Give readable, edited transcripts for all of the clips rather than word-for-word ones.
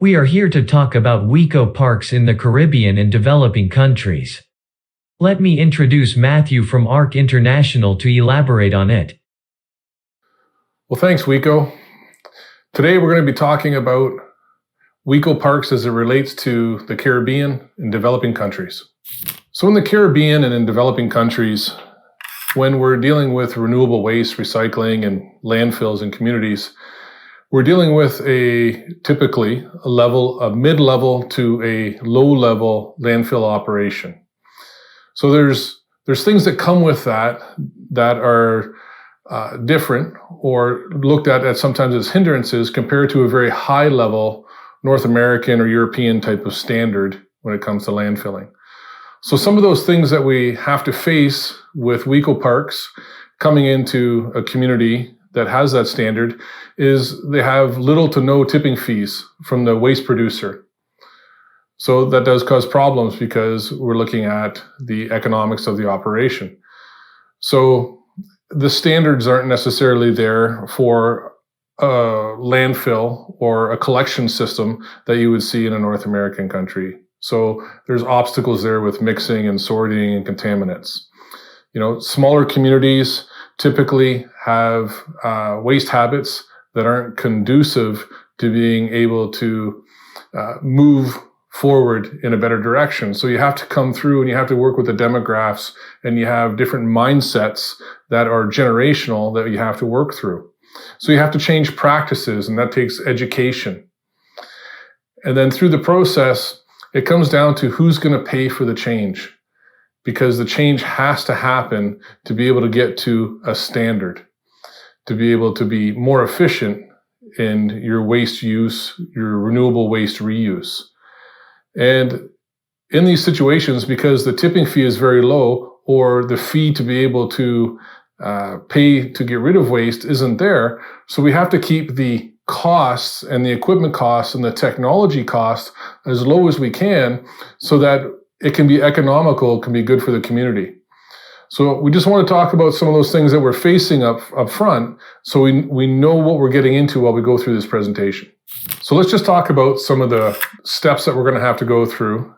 We are here to talk about WECO parks in the Caribbean and developing countries. Let me introduce Matthew from ARC International to elaborate on it. Well, thanks, WECO. Today we're going to be talking about WECO parks as it relates to the Caribbean and developing countries. So in the Caribbean and in developing countries, when we're dealing with renewable waste, recycling, and landfills in communities, we're dealing with typically a mid-level to a low-level landfill operation. So there's things that come with that are different or looked at sometimes as hindrances compared to a very high-level North American or European type of standard when it comes to landfilling. So some of those things that we have to face with WECO parks coming into a community that has that standard is they have little to no tipping fees from the waste producer. So that does cause problems because we're looking at the economics of the operation. So the standards aren't necessarily there for a landfill or a collection system that you would see in a North American country. So there's obstacles there with mixing and sorting and contaminants. Smaller communities typically have waste habits that aren't conducive to being able to move forward in a better direction. So you have to come through and you have to work with the demographics, and you have different mindsets that are generational that you have to work through. So you have to change practices, and that takes education. And then through the process, it comes down to who's going to pay for the change, because the change has to happen to be able to get to a standard, to be able to be more efficient in your waste use, your renewable waste reuse. And in these situations, because the tipping fee is very low, or the fee to be able to pay to get rid of waste isn't there, so we have to keep the costs and the equipment costs and the technology costs as low as we can so that it can be economical, can be good for the community. So we just want to talk about some of those things that we're facing up front so we know what we're getting into while we go through this presentation. So let's just talk about some of the steps that we're going to have to go through,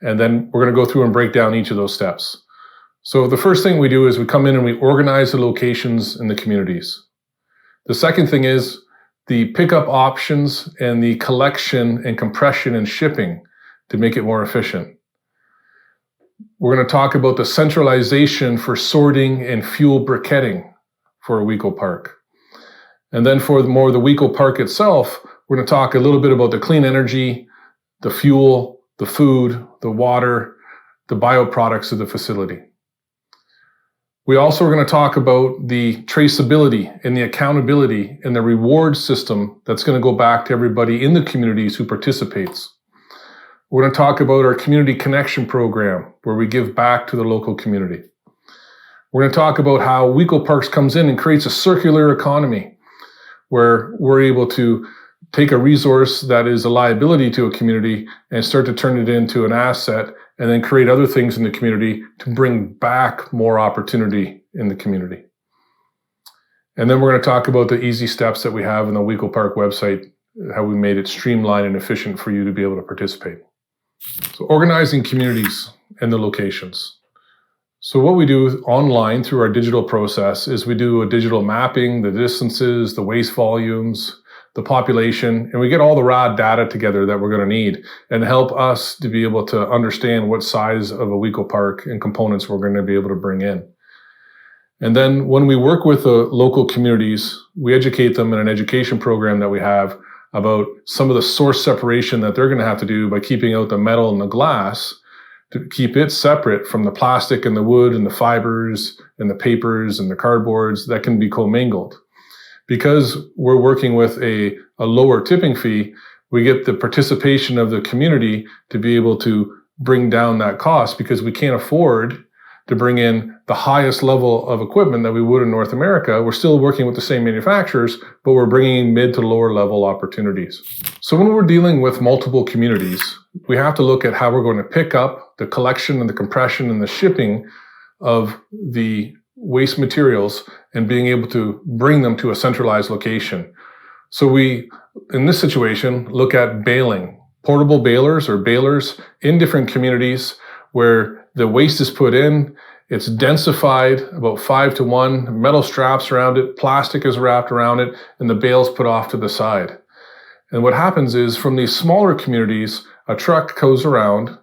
and then we're going to go through and break down each of those steps. So the first thing we do is we come in and we organize the locations in the communities. The second thing is the pickup options and the collection and compression and shipping to make it more efficient. We're going to talk about the centralization for sorting and fuel briquetting for a WECO park. And then for the WECO park itself, we're going to talk a little bit about the clean energy, the fuel, the food, the water, the bioproducts of the facility. We also are going to talk about the traceability and the accountability and the reward system that's going to go back to everybody in the communities who participates. We're going to talk about our community connection program, where we give back to the local community. We're going to talk about how WECO Parks comes in and creates a circular economy, where we're able to take a resource that is a liability to a community and start to turn it into an asset, and then create other things in the community to bring back more opportunity in the community. And then we're going to talk about the easy steps that we have in the WECO Park website, how we made it streamlined and efficient for you to be able to participate. So organizing communities and the locations. So what we do online through our digital process is we do a digital mapping, the distances, the waste volumes, the population, and we get all the raw data together that we're going to need and help us to be able to understand what size of a WECO park and components we're going to be able to bring in. And then when we work with the local communities, we educate them in an education program that we have about some of the source separation that they're going to have to do by keeping out the metal and the glass to keep it separate from the plastic and the wood and the fibers and the papers and the cardboards that can be commingled. Because we're working with a lower tipping fee, we get the participation of the community to be able to bring down that cost, because we can't afford to bring in the highest level of equipment that we would in North America. We're still working with the same manufacturers, but we're bringing in mid to lower level opportunities. So when we're dealing with multiple communities, we have to look at how we're going to pick up the collection and the compression and the shipping of the waste materials and being able to bring them to a centralized location. So we, in this situation, look at baling, portable balers or balers in different communities where the waste is put in, it's densified about 5-to-1, metal straps around it, plastic is wrapped around it, and the bale's put off to the side. And what happens is from these smaller communities, a truck goes around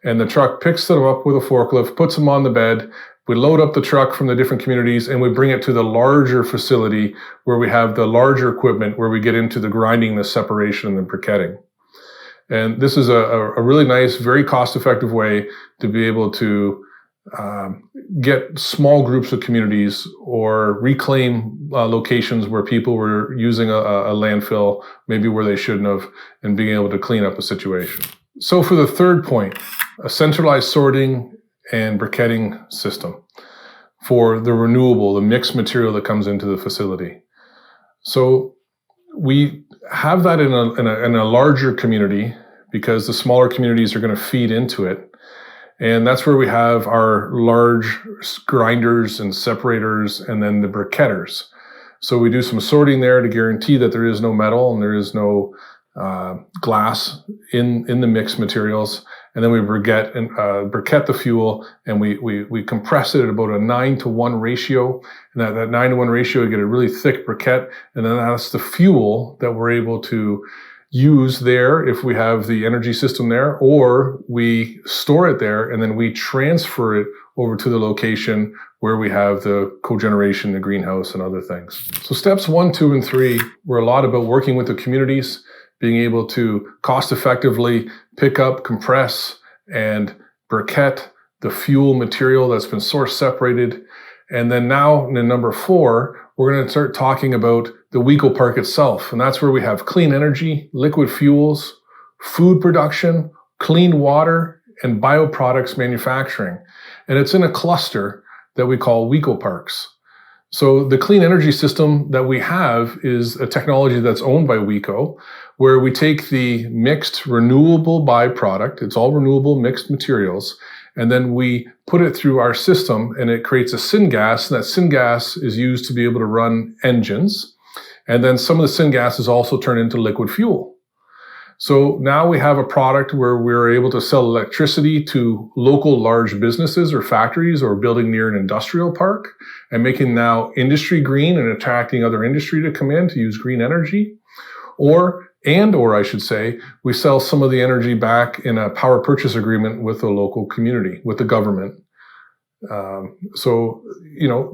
and the truck picks them up with a forklift, puts them on the bed. We load up the truck from the different communities and we bring it to the larger facility where we have the larger equipment where we get into the grinding, the separation, and the briquetting. And this is a really nice, very cost-effective way to be able to get small groups of communities or reclaim locations where people were using a landfill, maybe where they shouldn't have, and being able to clean up a situation. So for the third point, a centralized sorting and briquetting system for the renewable, the mixed material that comes into the facility. So we have that in a larger community because the smaller communities are going to feed into it. And that's where we have our large grinders and separators and then the briquetters. So we do some sorting there to guarantee that there is no metal and there is no glass in the mixed materials. And then we briquette the fuel and we compress it at about a 9-to-1 ratio. And that 9-to-1 ratio, you get a really thick briquette. And then that's the fuel that we're able to use there if we have the energy system there, or we store it there and then we transfer it over to the location where we have the cogeneration, the greenhouse, and other things. So steps 1, 2, and 3 were a lot about working with the communities, being able to cost effectively pick up, compress, and briquette the fuel material that's been source separated. And then now in number 4, we're going to start talking about the Weco-Park itself. And that's where we have clean energy, liquid fuels, food production, clean water, and bioproducts manufacturing. And it's in a cluster that we call Weco-Parks. So the clean energy system that we have is a technology that's owned by Weco, where we take the mixed renewable byproduct, it's all renewable mixed materials, and then we put it through our system and it creates a syngas, and that syngas is used to be able to run engines. And then some of the syngas is also turned into liquid fuel. So now we have a product where we're able to sell electricity to local large businesses or factories or building near an industrial park and making now industry green and attracting other industry to come in to use green energy. Or I should say, we sell some of the energy back in a power purchase agreement with the local community, with the government. So,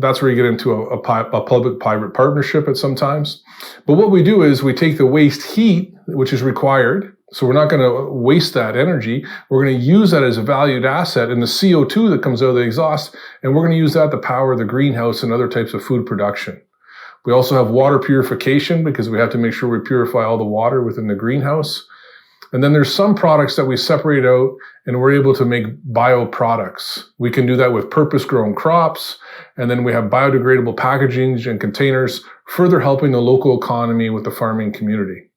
that's where you get into a public-private partnership at sometimes. But what we do is we take the waste heat, which is required. So we're not going to waste that energy. We're going to use that as a valued asset in the CO2 that comes out of the exhaust. And we're going to use that to power the greenhouse and other types of food production. We also have water purification because we have to make sure we purify all the water within the greenhouse. And then there's some products that we separate out and we're able to make bioproducts. We can do that with purpose-grown crops. And then we have biodegradable packaging and containers, further helping the local economy with the farming community.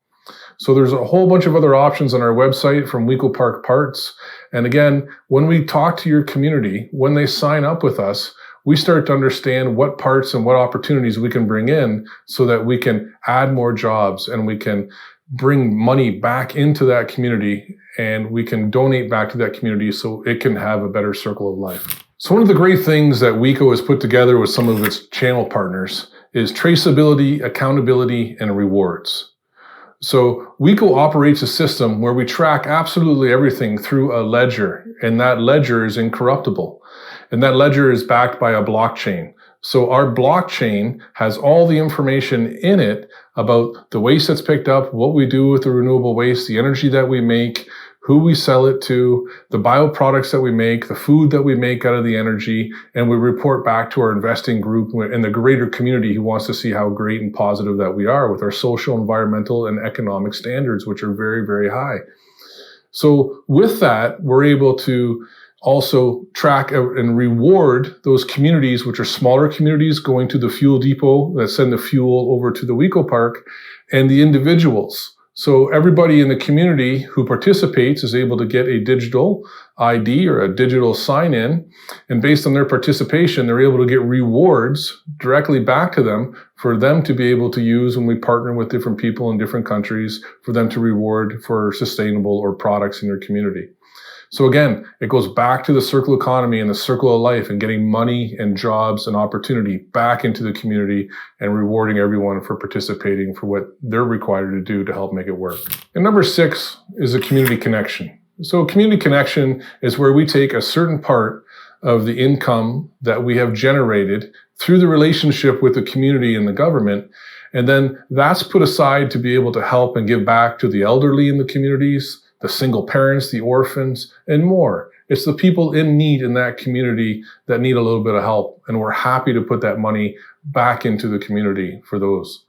So there's a whole bunch of other options on our website from Weco-Park Parts. And again, when we talk to your community, when they sign up with us, we start to understand what parts and what opportunities we can bring in so that we can add more jobs and we can bring money back into that community and we can donate back to that community so it can have a better circle of life. So one of the great things that Weco has put together with some of its channel partners is traceability, accountability, and rewards. So Weco operates a system where we track absolutely everything through a ledger, and that ledger is incorruptible. And that ledger is backed by a blockchain. So our blockchain has all the information in it about the waste that's picked up, what we do with the renewable waste, the energy that we make, who we sell it to, the bioproducts that we make, the food that we make out of the energy, and we report back to our investing group and the greater community who wants to see how great and positive that we are with our social, environmental, and economic standards, which are very, very high. So with that, we're able to also track and reward those communities, which are smaller communities going to the fuel depot that send the fuel over to the Weco-Park, and the individuals So everybody in the community who participates is able to get a digital ID or a digital sign-in, and based on their participation, they're able to get rewards directly back to them for them to be able to use when we partner with different people in different countries for them to reward for sustainable or products in their community. So again, it goes back to the circular economy and the circle of life and getting money and jobs and opportunity back into the community and rewarding everyone for participating for what they're required to do to help make it work. And number 6 is a community connection. So community connection is where we take a certain part of the income that we have generated through the relationship with the community and the government, and then that's put aside to be able to help and give back to the elderly in the communities, the single parents, the orphans, and more. It's the people in need in that community that need a little bit of help, and we're happy to put that money back into the community for those.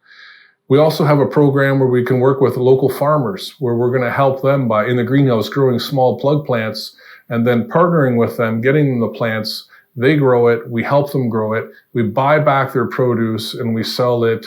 We also have a program where we can work with local farmers, where we're going to help them by, in the greenhouse, growing small plug plants, and then partnering with them, getting them the plants. They grow it, we help them grow it, we buy back their produce, and we sell it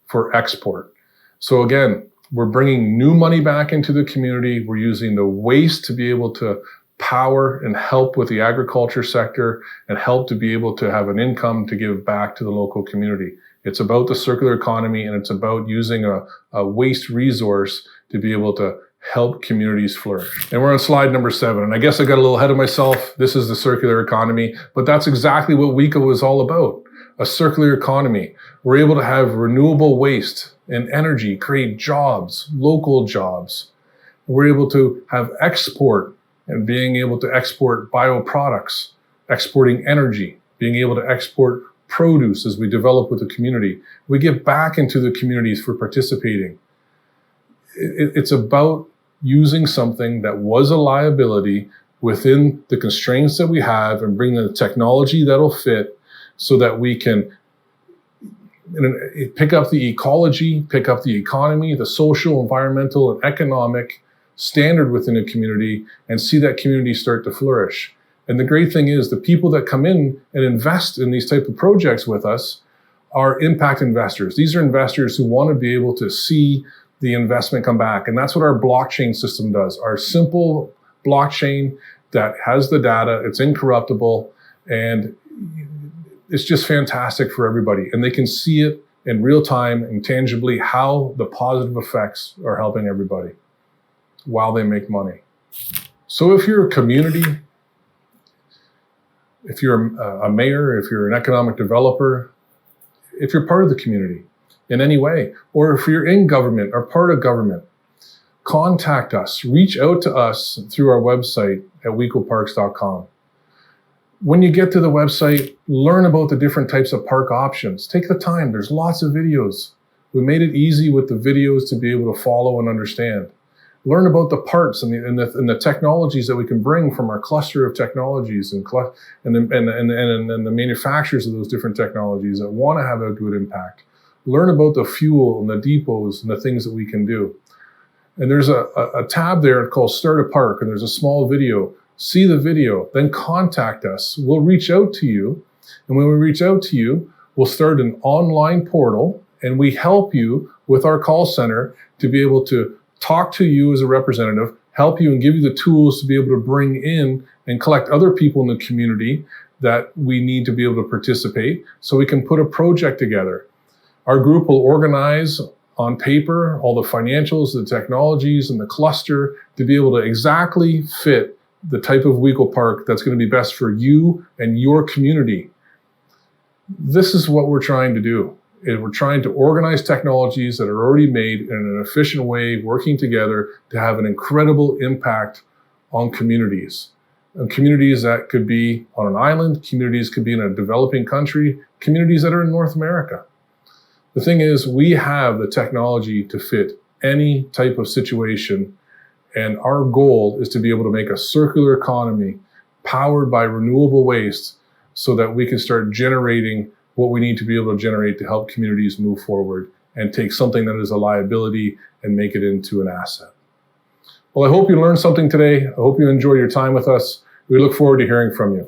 for export. So again, we're bringing new money back into the community. We're using the waste to be able to power and help with the agriculture sector and help to be able to have an income to give back to the local community. It's about the circular economy, and it's about using a waste resource to be able to help communities flourish. And we're on slide number 7. And I guess I got a little ahead of myself. This is the circular economy, but that's exactly what WECO is all about. A circular economy. We're able to have renewable waste and energy, create jobs, local jobs. We're able to have export and being able to export bioproducts, exporting energy, being able to export produce as we develop with the community. We give back into the communities for participating. It's about using something that was a liability within the constraints that we have and bringing the technology that'll fit so that we can pick up the ecology, pick up the economy, the social, environmental, and economic standard within a community and see that community start to flourish. And the great thing is the people that come in and invest in these type of projects with us are impact investors. These are investors who want to be able to see the investment come back. And that's what our blockchain system does. Our simple blockchain that has the data, it's incorruptible, and it's just fantastic for everybody. And they can see it in real time and tangibly how the positive effects are helping everybody while they make money. So if you're a community, if you're a mayor, if you're an economic developer, if you're part of the community in any way, or if you're in government or part of government, contact us, reach out to us through our website at wecoparks.com. When you get to the website, learn about the different types of park options. Take the time. There's lots of videos. We made it easy with the videos to be able to follow and understand. Learn about the parts and the technologies that we can bring from our cluster of technologies and the manufacturers of those different technologies that want to have a good impact. Learn about the fuel and the depots and the things that we can do. And there's a tab there called Start a Park, and there's a small video. See the video, then contact us. We'll reach out to you. And when we reach out to you, we'll start an online portal, and we help you with our call center to be able to talk to you as a representative, help you and give you the tools to be able to bring in and collect other people in the community that we need to be able to participate so we can put a project together. Our group will organize on paper all the financials, the technologies, and the cluster to be able to exactly fit the type of WECO Park that's going to be best for you and your community. This is what we're trying to do. We're trying to organize technologies that are already made in an efficient way, working together to have an incredible impact on communities. And communities that could be on an island, communities could be in a developing country, communities that are in North America. The thing is, we have the technology to fit any type of situation, and our goal is to be able to make a circular economy powered by renewable waste so that we can start generating what we need to be able to generate to help communities move forward and take something that is a liability and make it into an asset. Well, I hope you learned something today. I hope you enjoy your time with us. We look forward to hearing from you.